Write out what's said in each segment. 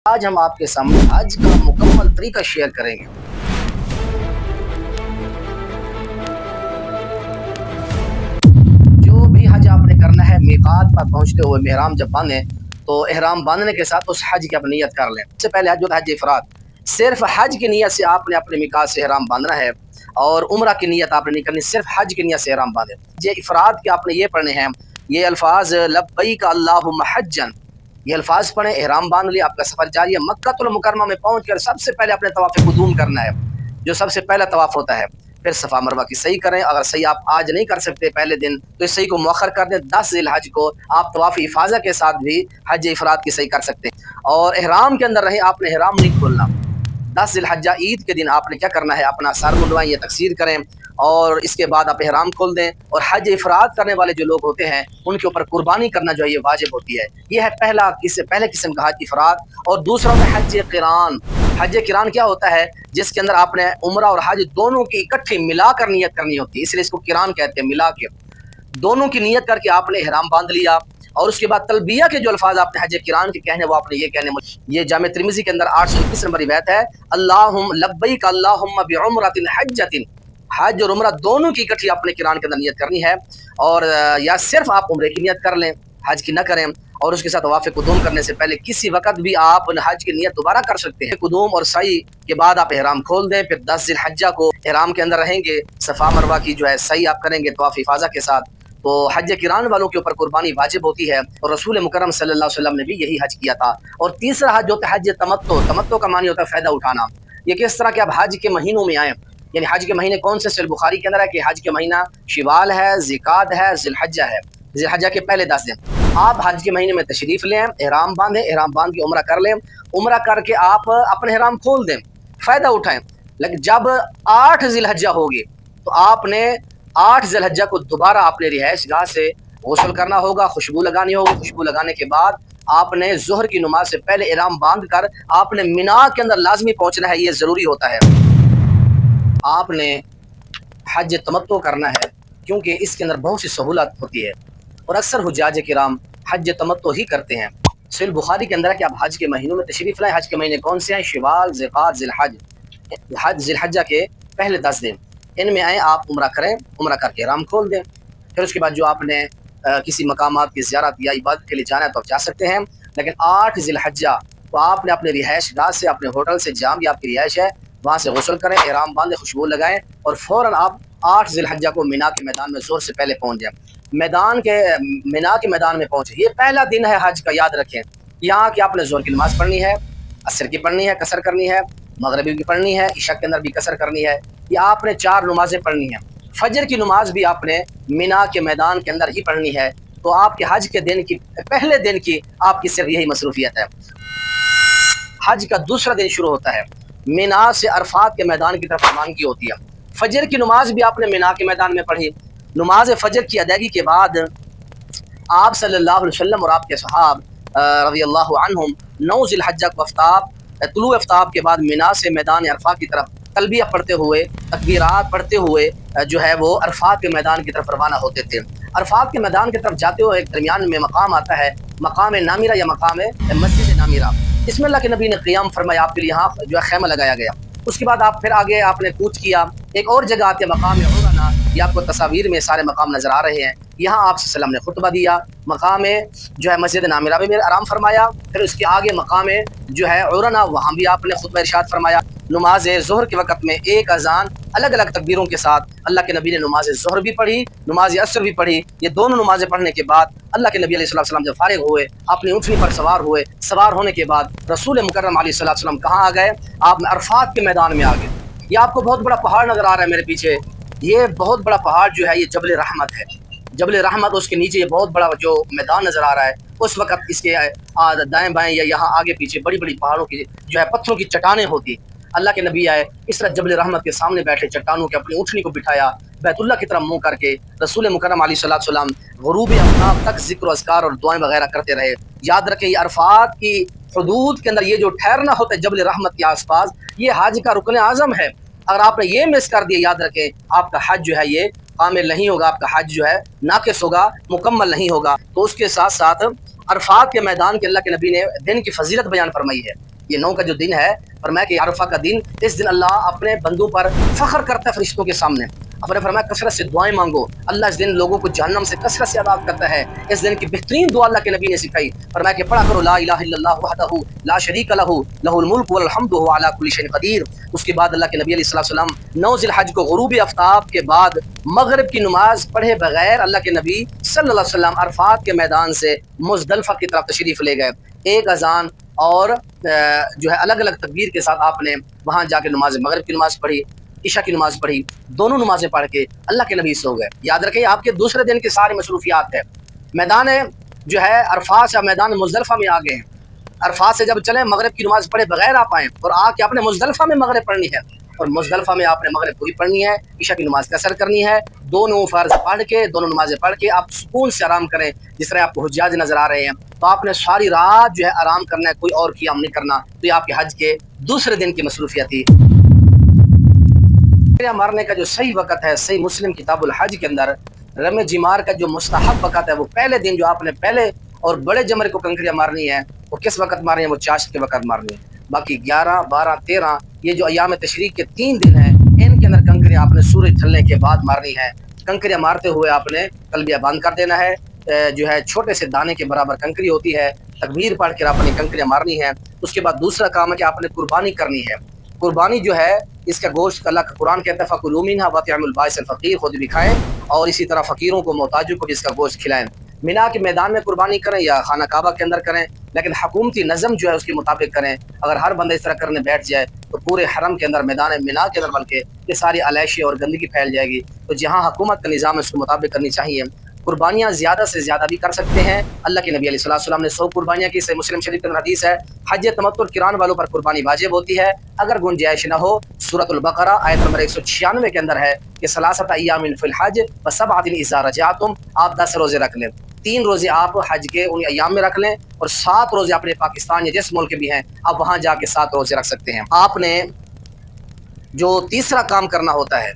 آج ہم آپ کے سامنے حج کا مکمل طریقہ شیئر کریں گے۔ جو بھی حج آپ نے کرنا ہے، میقات پر پہنچتے ہوئے احرام جب باندھیں تو احرام باندھنے کے ساتھ اس حج کی آپ نیت کر لیں۔ اس سے پہلے حج ہوتا ہے حج افراد، صرف حج کی نیت سے آپ نے اپنے میقات سے احرام باندھنا ہے، اور عمرہ کی نیت آپ نے نہیں کرنی، صرف حج کی نیت سے احرام باندھیں۔ یہ افراد کے آپ نے یہ پڑھنے ہیں، یہ الفاظ لبیک اللہم حجا، یہ الفاظ پڑھیں، احرام باندھ لیا، آپ کا سفر جاری ہے۔ مکہ المکرمہ میں پہنچ کر سب سے پہلے اپنے طواف قدوم کرنا ہے، جو سب سے پہلا طواف ہوتا ہے۔ پھر صفا مروہ کی صحیح کریں، اگر صحیح آپ آج نہیں کر سکتے پہلے دن تو اس صحیح کو مؤخر کر دیں۔ 10 ذی الحج کو آپ طواف افاضہ کے ساتھ بھی حج افراد کی صحیح کر سکتے ہیں، اور احرام کے اندر رہیں، آپ نے احرام نہیں کھولنا۔ 10 ذی الحجہ عید کے دن آپ نے کیا کرنا ہے، اپنا سر منڈوائیں یا تقصیر کریں، اور اس کے بعد آپ احرام کھول دیں۔ اور حج افراد کرنے والے جو لوگ ہوتے ہیں ان کے اوپر قربانی کرنا جو ہے یہ واجب ہوتی ہے۔ یہ ہے پہلے قسم کا حج افراد۔ اور دوسرا ہے حج قران۔ حج قران کیا ہوتا ہے؟ جس کے اندر آپ نے عمرہ اور حج دونوں کی اکٹھی ملا کر نیت کرنی ہوتی ہے، اس لیے اس کو قران کہتے ہیں، ملا کے دونوں کی نیت کر کے آپ نے احرام باندھ لیا۔ اور اس کے بعد تلبیہ کے جو الفاظ آپ نے حج قران کے کہنے وہ آپ نے یہ کہنے، یہ جامع ترمذی کے اندر 821 نمبر روایت ہے، اللہم لبیک اللہم بعمرۃ حجۃ، حج اور عمرہ دونوں کی اکٹھی آپ نے قران کے اندر نیت کرنی ہے، اور یا صرف آپ عمرے کی نیت کر لیں، حج کی نہ کریں۔ اور اس کے ساتھ طواف قدوم کرنے سے پہلے کسی وقت بھی آپ حج کی نیت دوبارہ کر سکتے ہیں۔ قدوم اور سعی کے بعد آپ احرام کھول دیں، پھر 10 ذی الحجہ کو احرام کے اندر رہیں گے، صفا مروہ کی جو ہے سعی آپ کریں گے طواف افاضہ کے ساتھ۔ تو حج قران والوں کے اوپر قربانی واجب ہوتی ہے، اور رسول مکرم صلی اللہ علیہ وسلم نے بھی یہی حج کیا تھا۔ اور تیسرا حج ہوتا ہے حج تمتع۔ تمتع کا معنی ہوتا ہے فائدہ اٹھانا۔ یہ کس طرح کہ آپ حج کے مہینوں میں آئیں، یعنی حج کے مہینے کون سے؟ صحیح بخاری کے اندر ہے کہ حج کے مہینہ شوال ہے، ذوالقعدہ ہے، ذی الحجہ ہے، ذی الحجہ کے پہلے 10 دن آپ حج کے مہینے میں تشریف لیں، احرام باندھیں، احرام باندھ کے عمرہ کر لیں، عمرہ کر کے آپ اپنے احرام کھول دیں، فائدہ اٹھائیں۔ لیکن جب 8 ذی الحجہ ہوگی تو آپ نے 8 ذی الحجہ کو دوبارہ اپنے رہائش گاہ سے غسل کرنا ہوگا، خوشبو لگانی ہوگی، خوشبو لگانے کے بعد آپ نے ظہر کی نماز سے پہلے احرام باندھ کر آپ نے مینا کے اندر لازمی پہنچنا ہے، یہ ضروری ہوتا ہے۔ آپ نے حج تمتع کرنا ہے کیونکہ اس کے اندر بہت سی سہولت ہوتی ہے، اور اکثر حجاج کرام حج تمتع ہی کرتے ہیں۔ صحیح بخاری کے اندر ہے کہ آپ حج کے مہینوں میں تشریف لائیں۔ حج کے مہینے کون سے ہیں؟ شوال، ذوالقعدہ، ذی الحج، حج ذی الحجہ کے پہلے 10 دن ان میں آئیں، آپ عمرہ کریں، عمرہ کر کے احرام کھول دیں۔ پھر اس کے بعد جو آپ نے کسی مقامات کی زیارت یا عبادت کے لیے جانا ہے تو آپ جا سکتے ہیں، لیکن 8 ذی الحجہ تو آپ نے اپنے رہائش گاہ سے، اپنے ہوٹل سے، جہاں بھی آپ کی رہائش ہے وہاں سے غسل کریں، احرام باندھیں، خوشبو لگائیں، اور فوراً آپ 8 ذی الحجہ کو مینا کے میدان میں زور سے پہلے پہنچ جائیں۔ مینا کے میدان میں پہنچے، یہ پہلا دن ہے حج کا، یاد رکھیں۔ یہاں کہ آپ نے ظہر کی نماز پڑھنی ہے، عصر کی پڑھنی ہے، قصر کرنی ہے، مغربی کی پڑھنی ہے، عشاء کے اندر بھی قصر کرنی ہے، یہ آپ نے 4 نمازیں پڑھنی ہیں۔ فجر کی نماز بھی آپ نے مینا کے میدان کے اندر ہی پڑھنی ہے۔ تو آپ کے حج کے دن کی پہلے دن کی آپ کی صرف یہی مصروفیت ہے۔ حج کا دوسرا دن شروع ہوتا ہے، مینا سے عرفات کے میدان کی طرف روانگی ہوتی ہے۔ فجر کی نماز بھی آپ نے مینا کے میدان میں پڑھی۔ نماز فجر کی ادائیگی کے بعد آپ صلی اللہ علیہ وسلم اور آپ کے صحاب رضی اللہ عنہم 9 ذی الحجہ کو طلوع آفتاب کے بعد مینا سے میدان عرفات کی طرف تلبیہ پڑھتے ہوئے، تکبیرات پڑھتے ہوئے جو ہے وہ عرفات کے میدان کی طرف روانہ ہوتے تھے۔ عرفات کے میدان کی طرف جاتے ہوئے ایک درمیان میں مقام آتا ہے، مقام نامرہ یا مقام مسجد نامرہ، اس میں اللہ کے نبی نے قیام فرمایا، آپ کے لیے یہاں جو ہے خیمہ لگایا گیا۔ اس کے بعد آپ پھر آگے آپ نے کوچ کیا، ایک اور جگہ آتے مقام عرنا، یہ آپ کو تصاویر میں سارے مقام نظر آ رہے ہیں، یہاں آپ صلی اللہ علیہ وسلم نے خطبہ دیا، مقام جو ہے مسجد نامرہ میں آرام فرمایا، پھر اس کے آگے مقام جو ہے عرنا، وہاں بھی آپ نے خطبہ ارشاد فرمایا۔ نماز ظہر کے وقت میں ایک اذان الگ الگ تکبیروں کے ساتھ اللہ کے نبی نے نماز ظہر بھی پڑھی، نماز عصر بھی پڑھی۔ یہ دونوں نمازیں پڑھنے کے بعد اللہ کے نبی علیہ الصلوۃ والسلام جب فارغ ہوئے، اپنی اونٹنی پر سوار ہوئے، سوار ہونے کے بعد رسول مکرم علیہ الصلوۃ والسلام کہاں آ گئے؟ آپ عرفات کے میدان میں آ گئے۔ یہ آپ کو بہت بڑا پہاڑ نظر آ رہا ہے میرے پیچھے، یہ بہت بڑا پہاڑ جو ہے یہ جبل رحمت ہے۔ جبل رحمت، اس کے نیچے یہ بہت بڑا جو میدان نظر آ رہا ہے، اس وقت اس کے دائیں بائیں یا یہاں آگے پیچھے بڑی بڑی پہاڑوں کی جو ہے پتھروں کی چٹانیں ہوتی۔ اللہ کے نبی آئے، اس طرح جبل رحمت کے سامنے بیٹھے، چٹانوں کے اپنی اونٹنی کو بٹھایا، بیت اللہ کی طرف منہ کر کے رسول مکرم علیہ الصلوۃ والسلام غروب آفتاب تک ذکر و اذکار اور دعائیں وغیرہ کرتے رہے۔ یاد رکھیں یہ عرفات کی حدود کے اندر یہ جو ٹھہرنا ہوتا ہے جبل رحمت کے آس پاس، یہ حج کا رکن اعظم ہے۔ اگر آپ نے یہ مس کر دیا، یاد رکھیں آپ کا حج جو ہے یہ کامل نہیں ہوگا، آپ کا حج جو ہے ناقص ہوگا، مکمل نہیں ہوگا۔ تو اس کے ساتھ ساتھ عرفات کے میدان کے اللہ کے نبی نے دن کی فضیلت بیان فرمائی ہے یہ 9 کا جو دن ہے، فرمایا کہ عرفہ کا دن، اس دن اللہ اپنے بندوں پر فخر کرتا ہے فرشتوں کے سامنے. اپنے فرمایا کثرت سے دعائیں مانگو. اللہ اس دن لوگوں کو جہنم سے کثرت سے آزاد کرتا ہے. اس دن کی بہترین دعا اللہ کے نبی نے سکھائی. فرمایا کہ پڑھا کرو لا الہ الا اللہ وحدہ لا شریک لہ لہ الملک والحمد وهو علی کل شیء قدیر. اس کے بعد اللہ کے نبی علیہ السلام 9 ذی الحج کو غروب آفتاب کے بعد مغرب کی نماز پڑھے بغیر اللہ کے نبی صلی اللہ علیہ وسلم عرفات کے میدان سے مزدلفہ کی طرف تشریف لے گئے. ایک اذان اور جو ہے الگ الگ تکبیر کے ساتھ آپ نے وہاں جا کے نماز مغرب کی نماز پڑھی، عشاء کی نماز پڑھی. دونوں نمازیں پڑھ کے اللہ کے نبی سو گئے. یاد رکھیں آپ کے دوسرے دن کی ساری مصروفیات ہے. میدان جو ہے عرفات یا میدان مزدلفہ میں آ گئے ہیں. عرفات سے جب چلیں مغرب کی نماز پڑھے بغیر آپ آئیں اور آ کے آپ نے مزدلفہ میں مغرب پڑھنی ہے، اور مزدلفہ میں آپ نے مغرب پوری پڑھنی ہے، عشاء کی نماز قصر کرنی ہے. دونوں فرض پڑھ کے دونوں نمازیں پڑھ کے آپ سکون سے آرام کریں. جس طرح آپ کو حجاج نظر آ رہے ہیں تو آپ نے ساری رات جو ہے آرام کرنا ہے، کوئی اور قیام نہیں کرنا. تو یہ آپ کے حج کے دوسرے دن کی مصروفیت تھی. مارنے کا جو صحیح وقت ہے صحیح مسلم کتاب الحج کے اندر رمی جمار کا جو مستحب وقت ہے وہ پہلے دن جو آپ نے پہلے اور بڑے جمرے کو کنکریاں مارنی ہے وہ کس وقت مارنی ہے؟ وہ چاشت کے وقت مارنی ہے. باقی 11 12 13 یہ جو ایام تشریق کے 3 دن ہیں ان کے اندر کنکریاں آپ نے سورج ڈھلنے کے بعد مارنی ہے. کنکریاں مارتے ہوئے آپ نے تلبیہ بند کر دینا ہے. جو ہے چھوٹے سے دانے کے برابر کنکری ہوتی ہے. تکبیر پڑھ کر آپ نے کنکریاں مارنی ہے. اس کے بعد دوسرا کام ہے کہ آپ نے قربانی کرنی ہے. قربانی جو ہے اس کا گوشت اللہ کا قرآن کہتا ہے فَكُلُوا مِنْهَا وَأَطْعِمُوا الْبَائِسَ الْفَقِيرَ، خود بھی کھائیں اور اسی طرح فقیروں کو محتاجوں کو بھی اس کا گوشت کھلائیں. مینا کے میدان میں قربانی کریں یا خانہ کعبہ کے اندر کریں، لیکن حکومتی نظم جو ہے اس کے مطابق کریں. اگر ہر بندہ اس طرح کرنے بیٹھ جائے تو پورے حرم کے اندر میدان مینا کے اندر بلکہ یہ ساری علائشی اور گندگی پھیل جائے گی. تو جہاں حکومت کا نظام ہے اس کے مطابق کرنی چاہیے. قربانیاں زیادہ سے زیادہ بھی کر سکتے ہیں. اللہ کے نبی علیہ السلام نے 100 قربانیاں کی. صحیح مسلم شریف کے حدیث ہے حج تمتع کران والوں پر قربانی واجب ہوتی ہے اگر گنجائش نہ ہو. سورۃ البقرہ آیت نمبر 196 کے اندر ہے کہ ثلاثۃ ایام فی الحج وسبعۃ اذا رجعتم، آپ 10 روزے رکھ لیں. 3 روزے آپ حج کے ان ایام میں رکھ لیں اور 7 روزے اپنے پاکستان یا جس ملک بھی ہیں آپ وہاں جا کے 7 روزے رکھ سکتے ہیں. آپ نے جو تیسرا کام کرنا ہوتا ہے،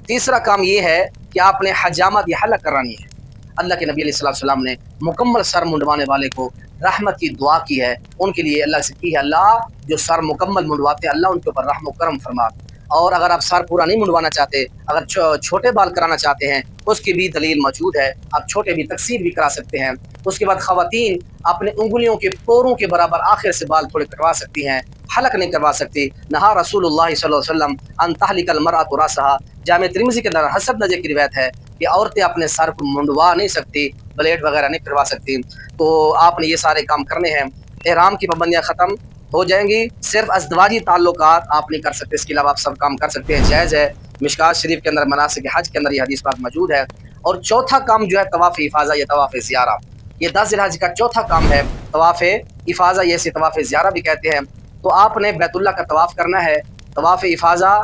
تیسرا کام یہ ہے کہ آپ نے حجامت یا حلق کرانی ہے. اللہ کے نبی علیہ السلام نے مکمل سر منڈوانے والے کو رحمت کی دعا کی ہے. ان کے لیے اللہ سے کی ہے اللہ جو سر مکمل منڈواتے ہیں اللہ ان کے اوپر رحم و کرم فرما. اور اگر آپ سر پورا نہیں منڈوانا چاہتے، اگر چھوٹے بال کرانا چاہتے ہیں اس کی بھی دلیل موجود ہے. آپ چھوٹے بھی تقصیر بھی کرا سکتے ہیں. اس کے بعد خواتین اپنے انگلیوں کے پوروں کے برابر آخر سے بال تھوڑے کٹوا سکتی ہیں، حلق نہیں کروا سکتی. نہا رسول اللہ صلی اللہ علیہ وسلم ان تحلق المرأۃ راسها، جامع ترمذی کے اندر حسب نجہ کی روایت ہے کہ عورتیں اپنے سر کو منڈوا نہیں سکتی، بلیڈ وغیرہ نہیں کروا سکتی. تو آپ نے یہ سارے کام کرنے ہیں. احرام کی پابندیاں ختم ہو جائیں گی. صرف ازدواجی تعلقات آپ نہیں کر سکتے، اس کے علاوہ آپ سب کام کر سکتے ہیں، جائز ہے. مشکات شریف کے اندر مناسک حج کے اندر یہ حدیث پاک موجود ہے. اور چوتھا کام جو ہے طواف افاضہ یا طواف زیارہ، یہ 10 ذی الحج کا چوتھا کام ہے. طواف افاضہ یہ اسے طواف زیارہ بھی کہتے ہیں. تو آپ نے بیت اللہ کا طواف کرنا ہے. طواف افاضہ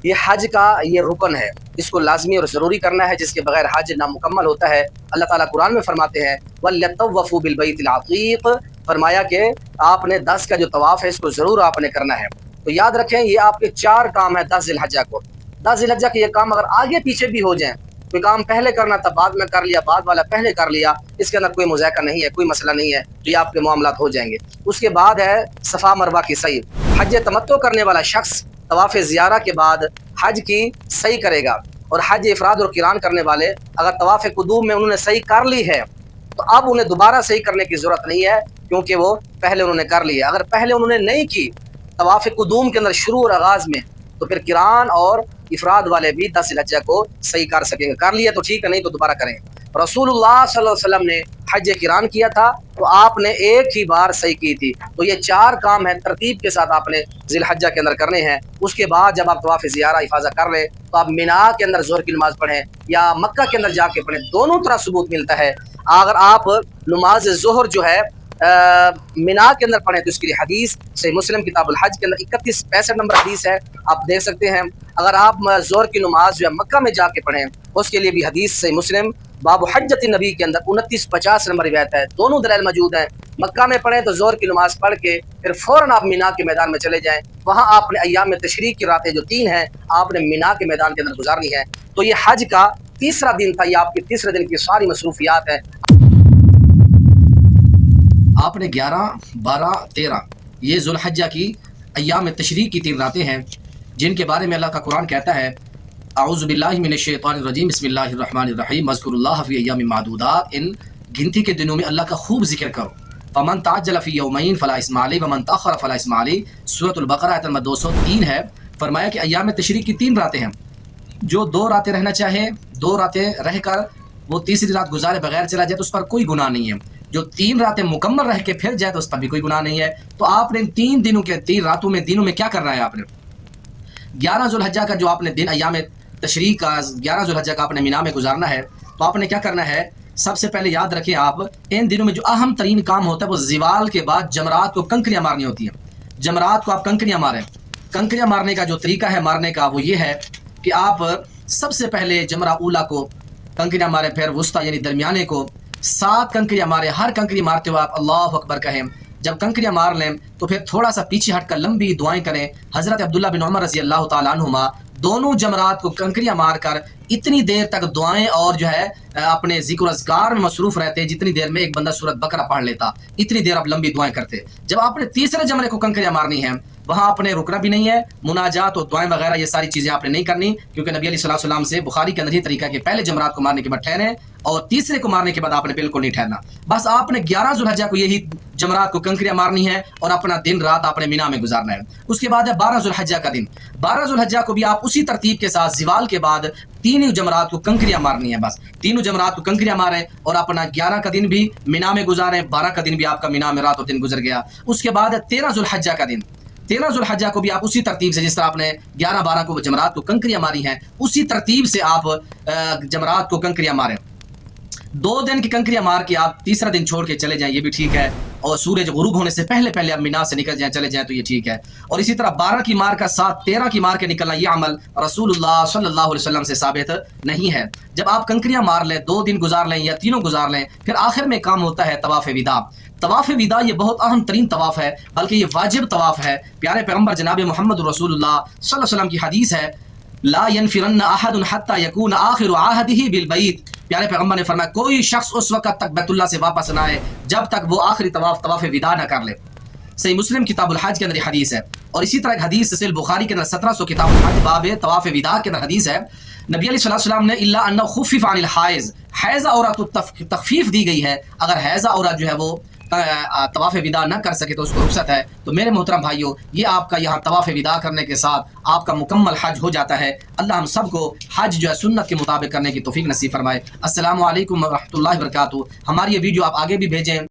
یہ حج کا یہ رکن ہے، اس کو لازمی اور ضروری کرنا ہے، جس کے بغیر حج نامکمل ہوتا ہے. اللہ تعالیٰ قرآن میں فرماتے ہیں وَلْيَطَّوَّفُوا بِالْبَيْتِ الْعَتِيقِ، فرمایا کہ آپ نے 10 کا جو طواف ہے اس کو ضرور آپ نے کرنا ہے. تو یاد رکھیں یہ آپ کے 4 کام ہیں 10 ذی الحجہ کو. 10 ذی الحجہ کے یہ کام اگر آگے پیچھے بھی ہو جائیں، کوئی کام پہلے کرنا تھا بعد میں کر لیا، بعد والا پہلے کر لیا، اس کے اندر کوئی مذائقہ نہیں ہے، کوئی مسئلہ نہیں ہے، تو یہ آپ کے معاملات ہو جائیں گے. اس کے بعد ہے صفا مروہ کی سعی. حج تمتع کرنے والا شخص طواف زیارہ کے بعد حج کی صحیح کرے گا. اور حج افراد اور قران کرنے والے اگر طواف قدوم میں انہوں نے صحیح کر لی ہے تو اب انہیں دوبارہ صحیح کرنے کی ضرورت نہیں ہے، کیونکہ وہ پہلے انہوں نے کر لی ہے. اگر پہلے انہوں نے نہیں کی طواف قدوم کے اندر شروع اور آغاز میں، تو پھر قران اور افراد والے بھی 10 ذی الحجہ کو صحیح کر سکیں گے. کر لیا تو ٹھیک ہے، نہیں تو دوبارہ کریں. رسول اللہ صلی اللہ علیہ وسلم نے حج قران کیا تھا تو آپ نے ایک ہی بار صحیح کی تھی. تو یہ 4 کام ہیں ترتیب کے ساتھ آپ نے ذی الحجہ کے اندر کرنے ہیں. اس کے بعد جب آپ طواف زیارہ افاضہ کر لیں تو آپ مینا کے اندر ظہر کی نماز پڑھیں یا مکہ کے اندر جا کے پڑھیں، دونوں طرح ثبوت ملتا ہے. اگر آپ نماز ظہر جو ہے مینا کے اندر پڑھیں تو اس کے لیے حدیث صحیح مسلم کتاب الحج کے اندر 3165 نمبر حدیث ہے، آپ دیکھ سکتے ہیں. اگر آپ ظہر کی نماز جو ہے مکہ میں جا کے پڑھیں اس کے لیے بھی حدیث صحیح مسلم باب حجت النبی کے اندر 2950 نمبر روایت ہے. دونوں دلائل موجود ہیں. مکہ میں پڑھیں تو ظہر کی نماز پڑھ کے پھر فوراً آپ مینا کے میدان میں چلے جائیں. وہاں آپ نے ایام تشریق کی راتیں جو 3 ہیں آپ نے مینا کے میدان کے اندر گزارنی ہے. تو یہ حج کا تیسرا دن تھا، یہ آپ کے تیسرے دن کی ساری مصروفیات ہیں. آپ نے 11 12 13 یہ ذوالحجہ کی ایام تشریق کی 3 راتیں ہیں جن کے بارے میں اللہ کا قرآن کہتا ہے اعوذ باللہ من الشیطان الرجیم بسم اللہ الرحمن الرحیم اذکروا اللہ فی ایام معدودات، ان گنتی کے دنوں میں اللہ کا خوب ذکر کرو. فمن تعجل فی یومین فلا اثم علیہ ومن تاخر فلا اثم علیہ، سورۃ البقرہ آیت نمبر 203 ہے. فرمایا کہ ایام تشریق کی 3 راتیں ہیں، جو 2 راتیں رہنا چاہے 2 راتیں رہ کر وہ تیسری رات گزارے بغیر چلا جائے تو اس پر کوئی گناہ نہیں ہے. جو 3 راتیں مکمل رہ کے پھر جائے تو اس پر بھی کوئی گناہ نہیں ہے. تو آپ نے ان 3 دنوں کے 3 راتوں میں دنوں میں کیا کرنا ہے؟ آپ نے 11 ذوالحجہ کا جو آپ نے دن ایام تشریق کا 11 ذوالحجہ کا آپ نے مینا میں گزارنا ہے، تو آپ نے کیا کرنا ہے؟ سب سے پہلے یاد رکھیں آپ ان دنوں میں جو اہم ترین کام ہوتا ہے وہ زوال کے بعد جمرات کو کنکریاں مارنی ہوتی ہیں. جمرات کو آپ کنکریاں ماریں. کنکریاں مارنے کا جو طریقہ ہے مارنے کا وہ یہ ہے کہ آپ سب سے پہلے جمرہ اولا کو کنکریاں ماریں، پھر وسطی یعنی درمیانے کو 7 کنکریاں ماریں. ہر کنکری مارتے ہوئے آپ اللہ اکبر کہیں. جب کنکریاں مار لیں تو پھر تھوڑا سا پیچھے ہٹ کر لمبی دعائیں کریں. حضرت عبداللہ بن عمر رضی اللہ تعالیٰ عنہما دونوں جمرات کو کنکریاں مار کر اتنی دیر تک دعائیں اور جو ہے اپنے ذکر و اذکار میں مصروف رہتے جتنی دیر میں ایک بندہ سورۃ بقرہ پڑھ لیتا، اتنی دیر آپ لمبی دعائیں کرتے. جب آپ نے تیسرے جمرے کو کنکریاں مارنی ہیں وہاں آپ نے رکنا بھی نہیں ہے. مناجات اور دعائیں وغیرہ یہ ساری چیزیں آپ نے نہیں کرنی، کیونکہ نبی علیہ الصلوۃ والسلام سے بخاری کے اندر یہ طریقہ کہ پہلے جمرات کو مارنے کے بعد ٹھہریں اور تیسرے کو مارنے کے بعد آپ نے بالکل نہیں ٹھہرنا. بس آپ نے 11 ذوالحجہ کو یہی جمرات کو کنکریاں مارنی ہے اور اپنا دن رات آپ نے مینا میں گزارنا ہے. اس کے بعد ہے 12 ذوالحجہ کا دن. 12 ذوالحجہ کو بھی آپ اسی ترتیب کے ساتھ زوال کے بعد 3 جمرات کو کنکریاں مارنی ہے. بس 3 جمرات کو کنکریاں ماریں اور اپنا 11 کا دن بھی مینا میں گزاریں. 12 کا دن بھی آپ کا مینا میں رات اور دن گزر گیا. اس کے بعد ہے 13 ذوالحجہ کا دن. 13 ذوالحجہ کو بھی آپ اسی ترتیب سے جس طرح آپ نے 11-12 کو جمرات کو کنکریاں ماری ہیں اسی ترتیب سے آپ جمرات کو کنکریاں ماریں. 2 دن کی کنکریاں مار کے آپ تیسرا دن چھوڑ کے چلے جائیں، یہ بھی ٹھیک ہے. اور سورج غروب ہونے سے پہلے آپ مینا سے نکل جائیں چلے جائیں تو یہ ٹھیک ہے. اور اسی طرح 12 کی مار کا ساتھ 13 کی مار کے نکلنا یہ عمل رسول اللہ صلی اللہ علیہ وسلم سے ثابت نہیں ہے. جب آپ کنکریاں مار لیں 2 دن گزار لیں یا 3 گزار لیں پھر آخر میں کام ہوتا ہے طواف وداع. طواف وداع یہ بہت اہم ترین طواف ہے، بلکہ یہ واجب طواف ہے. پیارے پیغمبر جناب محمد رسول اللہ صلی اللہ علیہ وسلم کی حدیث ہے لا ينفرن احد حتى يكون آخر عهده بالبيت. پیارے پیغمبر نے فرمایا کوئی شخص اس وقت تک بیت اللہ سے واپس نہ آئے جب تک وہ آخری طواف وداع نہ کر لے. صحیح مسلم کتاب الحج کے اندر یہ حدیث ہے. اور اسی طرح ایک حدیث صحیح بخاری کے اندر 1700 کتاب الحج باب طواف وداع کے اندر حدیث ہے. نبی علیہ الصلوۃ والسلام نے الا انه خفف عن الحائض، حیضہ عورت کو تخفیف دی گئی ہے. اگر حیضہ عورت جو ہے وہ طواف وداع نہ کر سکے تو اس کو رخصت ہے. تو میرے محترم بھائیو یہ آپ کا یہاں طواف وداع کرنے کے ساتھ آپ کا مکمل حج ہو جاتا ہے. اللہ ہم سب کو حج جو ہے سنت کے مطابق کرنے کی توفیق نصیب فرمائے. السلام علیکم ورحمۃ اللہ وبرکاتہ. ہماری یہ ویڈیو آپ آگے بھی بھیجیں.